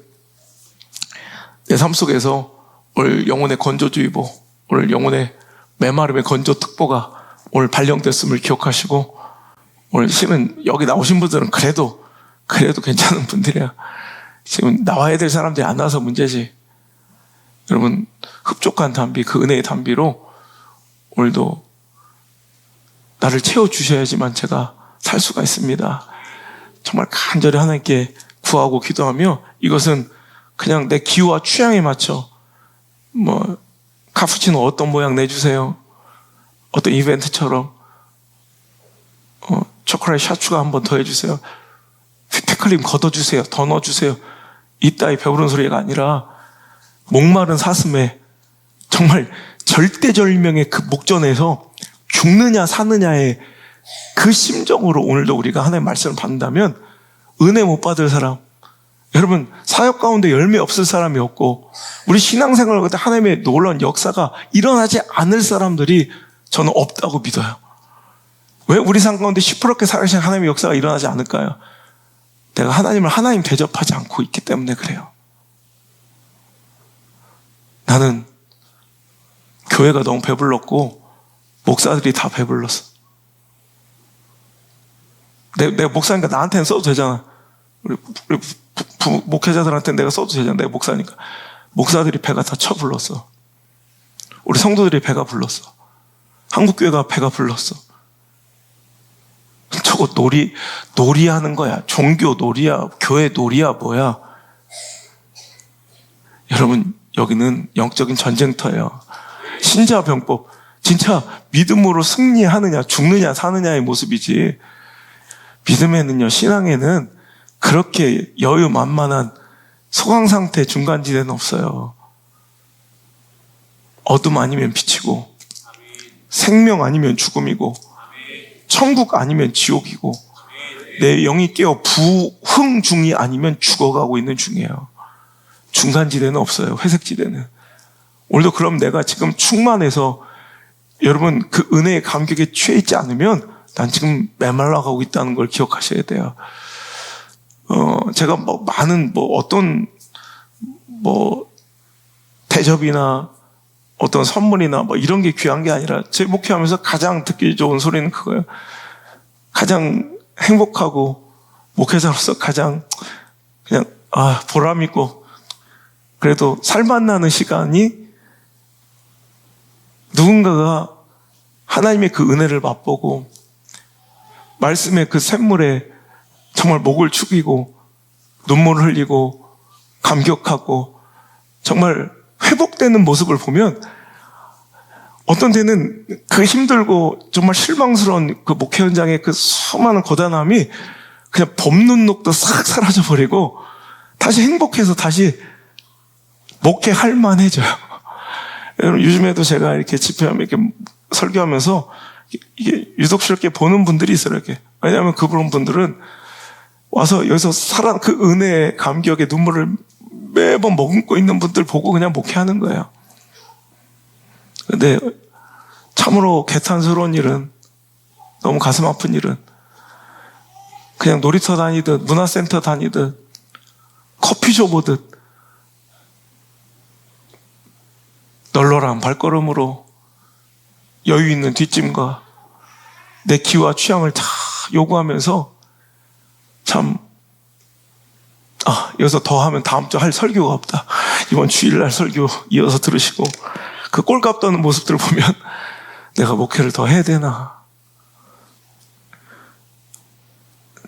내 삶 속에서 오늘 영혼의 건조주의보, 오늘 영혼의 메마름의 건조특보가 오늘 발령됐음을 기억하시고, 오늘 실은 여기 나오신 분들은 그래도 괜찮은 분들이야. 지금 나와야 될 사람들이 안 나와서 문제지. 여러분, 흡족한 단비, 그 은혜의 단비로 오늘도 나를 채워주셔야지만 제가 살 수가 있습니다. 정말 간절히 하나님께 구하고 기도하며, 이것은 그냥 내 기호와 취향에 맞춰 카푸치노 어떤 모양 내주세요, 어떤 이벤트처럼 초콜릿 샷추가 한 번 더 해주세요, 휘핑크림 걷어주세요, 더 넣어주세요, 이따위 배부른 소리가 아니라 목마른 사슴에 정말 절대절명의 그 목전에서 죽느냐 사느냐의 그 심정으로 오늘도 우리가 하나님의 말씀을 받는다면, 은혜 못 받을 사람, 여러분 사역 가운데 열매 없을 사람이 없고, 우리 신앙생활 할 때 하나님의 놀라운 역사가 일어나지 않을 사람들이 저는 없다고 믿어요. 왜 우리 삶 가운데 시퍼렇게 살아계신 하나님의 역사가 일어나지 않을까요? 내가 하나님을 하나님 대접하지 않고 있기 때문에 그래요. 나는 교회가 너무 배불렀고 목사들이 다 배불렀어. 내가 목사니까 나한테는 써도 되잖아. 우리 목회자들한테는 내가 써도 되잖아. 내가 목사니까. 목사들이 배가 다 쳐불렀어. 우리 성도들이 배가 불렀어. 한국교회가 배가 불렀어. 저거 놀이하는 거야. 종교 놀이야. 교회 놀이야. 뭐야. 여러분, 여기는 영적인 전쟁터예요. 신자병법. 진짜 믿음으로 승리하느냐 죽느냐 사느냐의 모습이지, 믿음에는요, 신앙에는 그렇게 여유만만한 소강상태 중간지대는 없어요. 어둠 아니면 빛이고, 생명 아니면 죽음이고, 천국 아니면 지옥이고, 내 영이 깨어 부흥 중이 아니면 죽어가고 있는 중이에요. 중간지대는 없어요. 회색지대는. 오늘도 그럼 내가 지금 충만해서 여러분 그 은혜의 감격에 취해 있지 않으면 난 지금 메말라가고 있다는 걸 기억하셔야 돼요. 제가 많은 어떤 대접이나 어떤 선물이나 이런 게 귀한 게 아니라, 제 목회하면서 가장 듣기 좋은 소리는 그거예요. 가장 행복하고 목회자로서 가장 그냥 보람 있고 그래도 살맛나는 시간이, 누군가가 하나님의 그 은혜를 맛보고 말씀의 그 샘물에 정말 목을 축이고 눈물을 흘리고 감격하고 정말 회복되는 모습을 보면, 어떤 때는 그 힘들고 정말 실망스러운 그 목회 현장의 그 수많은 고단함이 그냥 봄눈녹도 싹 사라져버리고 다시 행복해서 다시 목회할 만해져요. 여러분, 요즘에도 제가 이렇게 집회하면 이렇게 설교하면서 이게 유독스럽게 보는 분들이 있어요. 이렇게. 왜냐하면 그런 분들은 와서 여기서 그 은혜의 감격에 눈물을 매번 머금고 있는 분들 보고 그냥 목회하는 거예요. 근데 참으로 개탄스러운 일은, 너무 가슴 아픈 일은, 그냥 놀이터 다니듯 문화센터 다니듯 커피숍 오듯 널널한 발걸음으로 여유 있는 뒷짐과 내 기와 취향을 다 요구하면서, 참 여기서 더 하면 다음 주 할 설교가 없다, 이번 주일날 설교 이어서 들으시고, 그 꼴값 떠는 모습들을 보면 내가 목회를 더 해야 되나,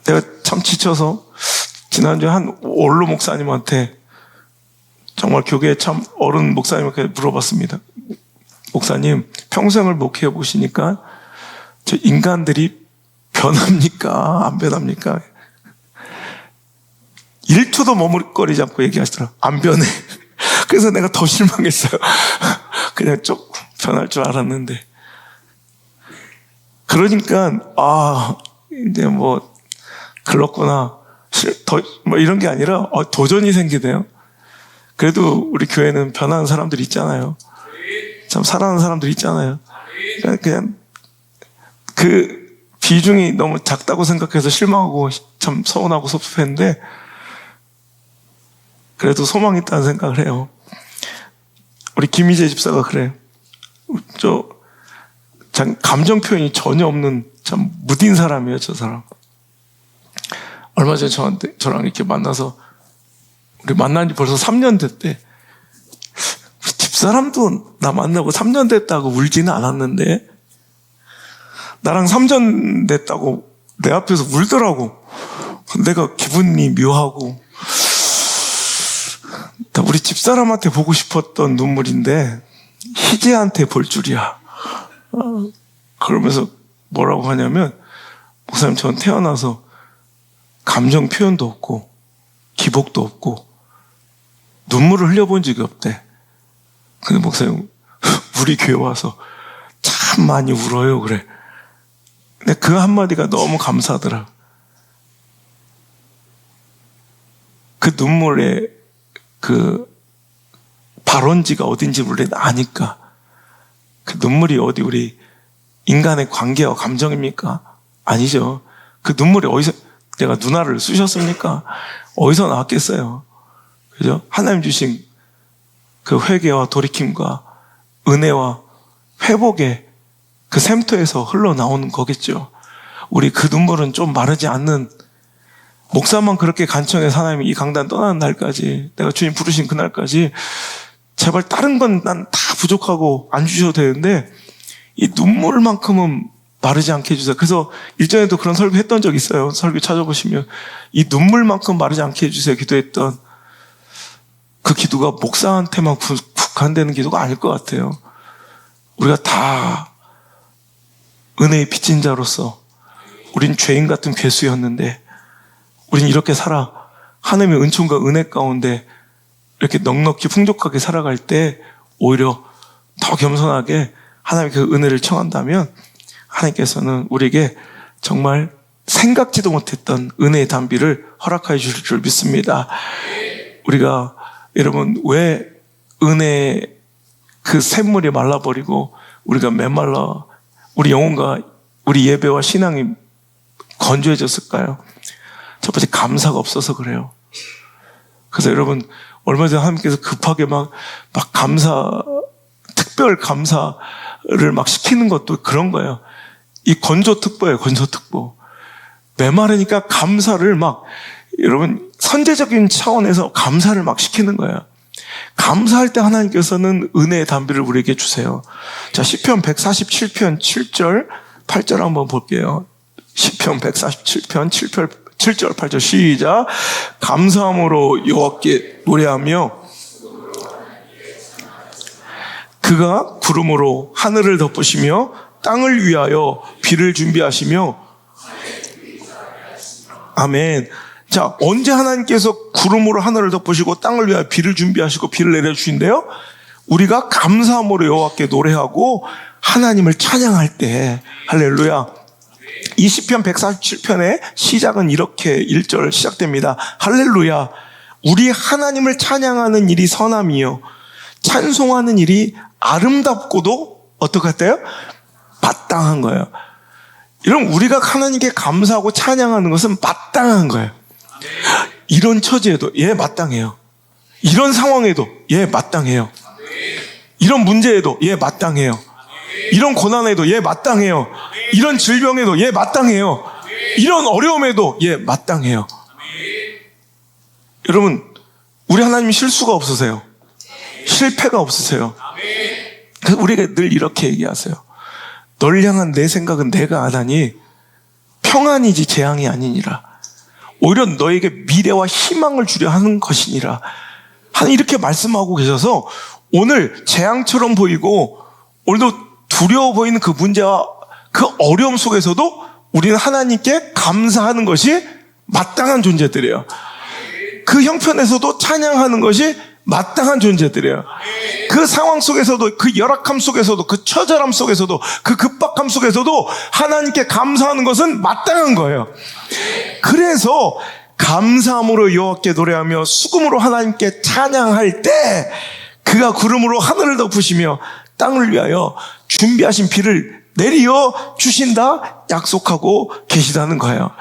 내가 참 지쳐서 지난주에 한 원로 목사님한테, 정말 교계에 참 어른 목사님한테 물어봤습니다. 목사님, 평생을 목회해 보시니까 저 인간들이 변합니까? 안 변합니까? 1초도 머뭇거리지 않고 얘기하시더라고요. 안 변해. 그래서 내가 더 실망했어요. 그냥 쭉 변할 줄 알았는데. 그러니까, 이제 뭐, 그렇구나. 뭐 이런 게 아니라, 도전이 생기네요. 그래도 우리 교회는 변하는 사람들이 있잖아요. 참 사랑하는 사람들이 있잖아요. 그냥 그 비중이 너무 작다고 생각해서 실망하고 참 서운하고 섭섭했는데, 그래도 소망이 있다는 생각을 해요. 우리 김희재 집사가 그래요. 참 감정 표현이 전혀 없는 참 무딘 사람이에요, 저 사람. 얼마 전에 저랑 이렇게 만나서, 우리 만난 지 벌써 3년 됐대. 집사람도 나 만나고 3년 됐다고 울지는 않았는데, 나랑 3년 됐다고 내 앞에서 울더라고. 내가 기분이 묘하고, 우리 집사람한테 보고 싶었던 눈물인데 희재한테 볼 줄이야. 그러면서 뭐라고 하냐면, 목사님, 전 태어나서 감정 표현도 없고 기복도 없고 눈물을 흘려본 적이 없대. 근데 목사님, 우리 교회 와서 참 많이 울어요, 그래. 근데 그 한마디가 너무 감사하더라. 그 눈물의 그 발원지가 어딘지 우리 아니까. 그 눈물이 어디 우리 인간의 관계와 감정입니까? 아니죠. 그 눈물이 어디서, 내가 누나를 쑤셨습니까? 어디서 나왔겠어요? 그죠? 하나님 주신 그 회개와 돌이킴과 은혜와 회복의 그 샘터에서 흘러나오는 거겠죠. 우리 그 눈물은 좀 마르지 않는, 목사만 그렇게 간청해서 하나님이 이 강단 떠나는 날까지, 내가 주님 부르신 그날까지 제발 다른 건 난 다 부족하고 안 주셔도 되는데 이 눈물만큼은 마르지 않게 해주세요. 그래서 일전에도 그런 설교 했던 적 있어요. 설교 찾아보시면 이 눈물만큼 마르지 않게 해주세요 기도했던 그 기도가 목사한테만 국한되는 기도가 아닐 것 같아요. 우리가 다 은혜의 빚진 자로서 우린 죄인 같은 괴수였는데 우린 이렇게 살아 하나님의 은총과 은혜 가운데 이렇게 넉넉히 풍족하게 살아갈 때 오히려 더 겸손하게 하나님의 그 은혜를 청한다면 하나님께서는 우리에게 정말 생각지도 못했던 은혜의 단비를 허락하여 주실 줄 믿습니다. 우리가 여러분 왜 은혜의 그 샘물이 말라버리고 우리가 메말라 우리 영혼과 우리 예배와 신앙이 건조해졌을까요? 첫 번째 감사가 없어서 그래요. 그래서 여러분 얼마 전에 하나님께서 급하게 막 특별 감사를 막 시키는 것도 그런 거예요. 이 건조특보예요, 건조특보. 메마르니까 감사를 막, 여러분, 선제적인 차원에서 감사를 막 시키는 거예요. 감사할 때 하나님께서는 은혜의 단비를 우리에게 주세요. 자, 시편 147편 7절, 8절 한번 볼게요. 시편 147편 7절, 8절 시작. 감사함으로 여호와께 노래하며 그가 구름으로 하늘을 덮으시며 땅을 위하여 비를 준비하시며 아멘. 자, 언제 하나님께서 구름으로 하늘을 덮으시고 땅을 위하여 비를 준비하시고 비를 내려주신대요? 우리가 감사함으로 여호와께 노래하고 하나님을 찬양할 때. 할렐루야. 이 시편 147편의 시작은 이렇게 1절 시작됩니다. 할렐루야. 우리 하나님을 찬양하는 일이 선함이요 찬송하는 일이 아름답고도 어떡했대요? 마땅한 거예요. 여러분, 우리가 하나님께 감사하고 찬양하는 것은 마땅한 거예요. 이런 처지에도 마땅해요. 이런 상황에도 마땅해요. 이런 문제에도 마땅해요. 이런 고난에도 마땅해요. 이런 질병에도 마땅해요. 이런 어려움에도 마땅해요. 여러분, 우리 하나님이 실수가 없으세요. 실패가 없으세요. 그래서 우리가 늘 이렇게 얘기하세요. 널 향한 내 생각은 내가 아나니 평안이지 재앙이 아니니라. 오히려 너에게 미래와 희망을 주려 하는 것이니라. 하나님 이렇게 말씀하고 계셔서 오늘 재앙처럼 보이고 오늘도 두려워 보이는 그 문제와 그 어려움 속에서도 우리는 하나님께 감사하는 것이 마땅한 존재들이에요. 그 형편에서도 찬양하는 것이 마땅한 존재들이에요. 그 상황 속에서도, 그 열악함 속에서도, 그 처절함 속에서도, 그 급박함 속에서도 하나님께 감사하는 것은 마땅한 거예요. 그래서 감사함으로 여호와께 노래하며 수금으로 하나님께 찬양할 때 그가 구름으로 하늘을 덮으시며 땅을 위하여 준비하신 비를 내리어 주신다 약속하고 계시다는 거예요.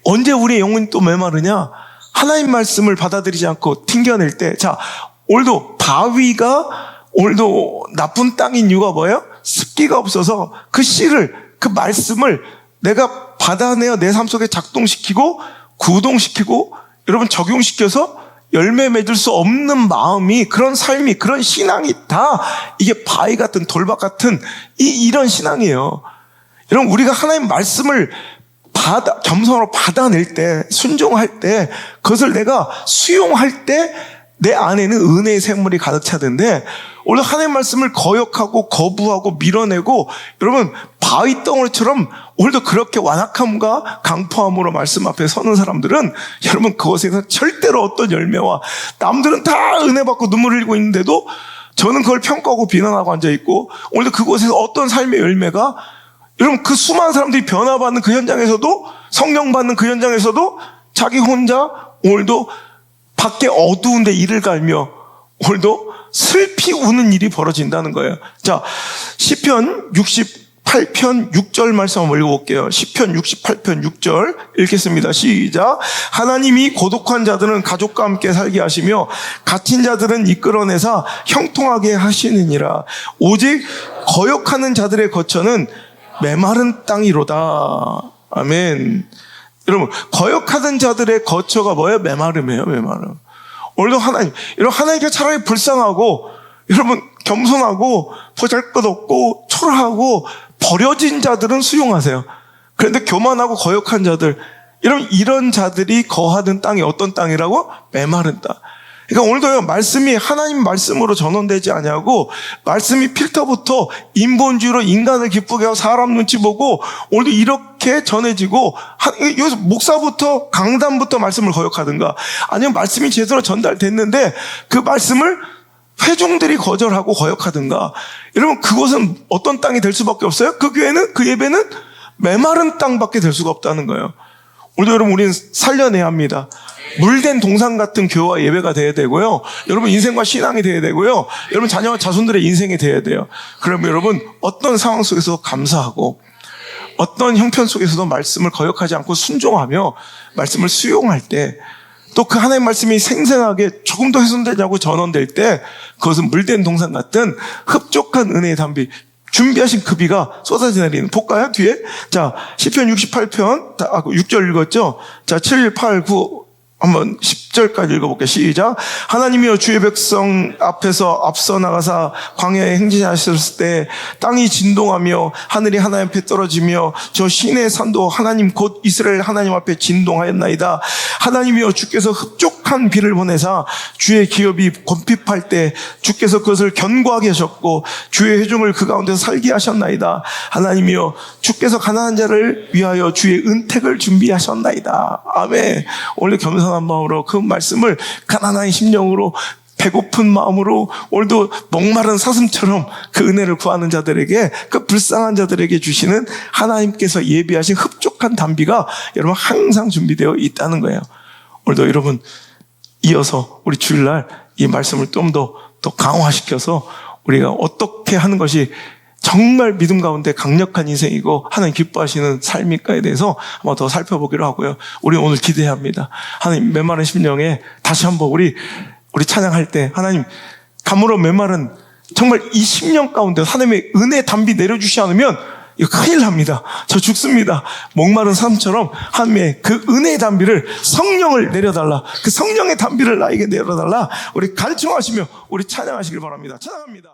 언제 우리의 영혼이 또 메마르냐? 하나님 말씀을 받아들이지 않고 튕겨낼 때. 자, 오늘도 다윗가 오늘도 나쁜 땅인 이유가 뭐예요? 습기가 없어서 그 씨를, 그 말씀을 내가 받아내어 내 삶 속에 작동시키고 구동시키고 여러분 적용시켜서 열매 맺을 수 없는 마음이, 그런 삶이, 그런 신앙이 다 이게 바위 같은 돌박 같은 이런 신앙이에요. 여러분, 우리가 하나님 말씀을 겸손으로 받아낼 때, 순종할 때, 그것을 내가 수용할 때 내 안에는 은혜의 샘물이 가득 차던데, 오늘 하나님 말씀을 거역하고 거부하고 밀어내고, 여러분 바위 덩어리처럼 오늘도 그렇게 완악함과 강포함으로 말씀 앞에 서는 사람들은 여러분 그것에서 절대로 어떤 열매와, 남들은 다 은혜 받고 눈물을 흘리고 있는데도 저는 그걸 평가하고 비난하고 앉아있고, 오늘도 그곳에서 어떤 삶의 열매가, 여러분 그 수많은 사람들이 변화받는 그 현장에서도, 성령 받는 그 현장에서도 자기 혼자 오늘도 밖에 어두운데 이를 갈며 오늘도 슬피 우는 일이 벌어진다는 거예요. 자, 시편 68편 6절 말씀 한번 읽어볼게요. 시편 68편 6절 읽겠습니다. 시작. 하나님이 고독한 자들은 가족과 함께 살게 하시며 갇힌 자들은 이끌어내사 형통하게 하시느니라. 오직 거역하는 자들의 거처는 메마른 땅이로다. 아멘. 여러분, 거역하는 자들의 거처가 뭐예요? 메마름이에요, 메마름. 오늘도 여러분, 하나님께 차라리 불쌍하고, 여러분, 겸손하고, 보잘것없고, 초라하고, 버려진 자들은 수용하세요. 그런데 교만하고 거역한 자들, 여러분, 이런 자들이 거하는 땅이 어떤 땅이라고? 메마른 땅. 그러니까 오늘도 말씀이 하나님 말씀으로 전원되지 아니하고, 말씀이 필터부터 인본주의로 인간을 기쁘게 하고 사람 눈치 보고 오늘도 이렇게 전해지고, 여기서 목사부터 강단부터 말씀을 거역하든가, 아니면 말씀이 제대로 전달됐는데 그 말씀을 회중들이 거절하고 거역하든가, 여러분 그곳은 어떤 땅이 될 수밖에 없어요? 그 교회는, 그 예배는 메마른 땅밖에 될 수가 없다는 거예요. 오늘도 여러분 우리는 살려내야 합니다. 물된 동상 같은 교회와 예배가 돼야 되고요. 여러분 인생과 신앙이 돼야 되고요. 여러분 자녀와 자손들의 인생이 돼야 돼요. 그러면 여러분 어떤 상황 속에서 감사하고 어떤 형편 속에서도 말씀을 거역하지 않고 순종하며 말씀을 수용할 때, 또 그 하나님의 말씀이 생생하게 조금 더 훼손되지 않고 전원될 때 그것은 물된 동상 같은 흡족한 은혜의 담비, 준비하신 그 비가 쏟아져 내리는. 볼까요? 뒤에. 자, 시편 68편 6절 읽었죠? 자, 7, 8, 9 한번 10절까지 읽어볼게요. 시작. 하나님이여 주의 백성 앞에서 앞서 나가사 광야에 행진하셨을 때 땅이 진동하며 하늘이 하나님 앞에 떨어지며 저 시내 산도 하나님 곧 이스라엘 하나님 앞에 진동하였나이다. 하나님이여 주께서 흡족한 비를 보내사 주의 기업이 권핍할 때 주께서 그것을 견고하게 하셨고 주의 회중을 그 가운데서 살게 하셨나이다. 하나님이여 주께서 가난한 자를 위하여 주의 은택을 준비하셨나이다. 아멘. 원래 겸손한 마음으로 그 말씀을 가난한 심령으로 배고픈 마음으로 오늘도 목마른 사슴처럼 그 은혜를 구하는 자들에게, 그 불쌍한 자들에게 주시는 하나님께서 예비하신 흡족한 담비가 여러분 항상 준비되어 있다는 거예요. 오늘도 여러분 이어서 우리 주일날 이 말씀을 좀 더 강화시켜서 우리가 어떻게 하는 것이 정말 믿음 가운데 강력한 인생이고 하나님 기뻐하시는 삶일까에 대해서 한번 더 살펴보기로 하고요. 우리 오늘 기대해야 합니다. 하나님 메마른 심령에 다시 한번 우리 찬양할 때, 하나님 가물어 메마른 정말 이 심령 가운데 하나님의 은혜 담비 내려주시 않으면 이거 큰일 납니다. 저 죽습니다. 목마른 사람처럼 하나님의 그 은혜의 담비를, 성령을 내려달라, 그 성령의 담비를 나에게 내려달라, 우리 간청하시며 우리 찬양하시길 바랍니다. 찬양합니다.